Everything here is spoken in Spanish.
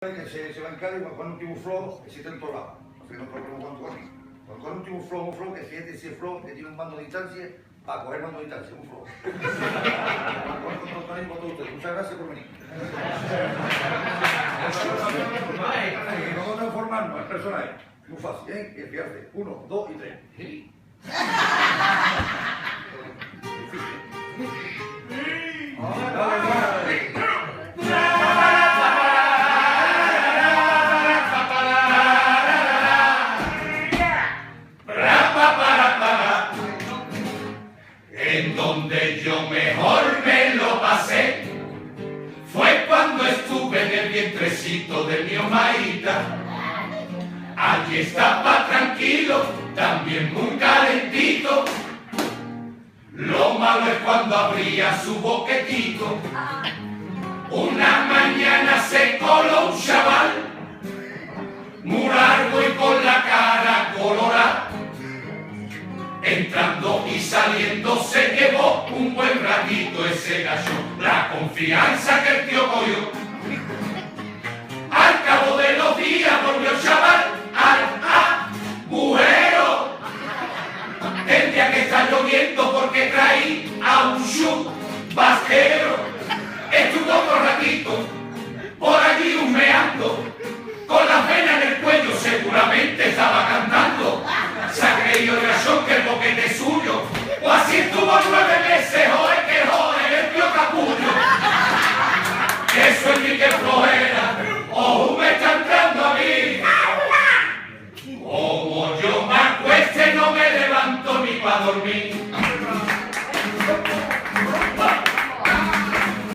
Que se va en Cádiz, quan un tiene un flow, existe en todo lado. O sea, no problema cuando un tiene un flow, que si es flow, que tiene un mando de distancia, va a coger mando de distancia, un flow. Muchas gracias por venir. Y vamos a transformarnos en personajes. Muy fácil, ¿eh? Y fijarse, 1, 2 y 3. En donde yo mejor me lo pasé fue cuando estuve en el vientrecito de mi omaíta. Allí estaba tranquilo, también muy calentito. Lo malo es cuando abría su boquetito. Una mañana se coló un chaval, muy largo y con la cara colorada. Entrando y saliendo se llevó un buen ratito ese gallo, la confianza que el tío cogió. Al cabo de los días volvió el chaval al agujero. El día que está lloviendo porque traí a un chubasquero. Estuvo otro ratito por allí humeando, con la pena en el cuello seguramente estaba cantando. Se ha creído el gachón que el boquete es suyo, o así estuvo 9 meses, joder que joder, el tío capullo. Eso es mi que flojera, ojo me está entrando a mí. Como yo me acueste no me levanto ni para dormir.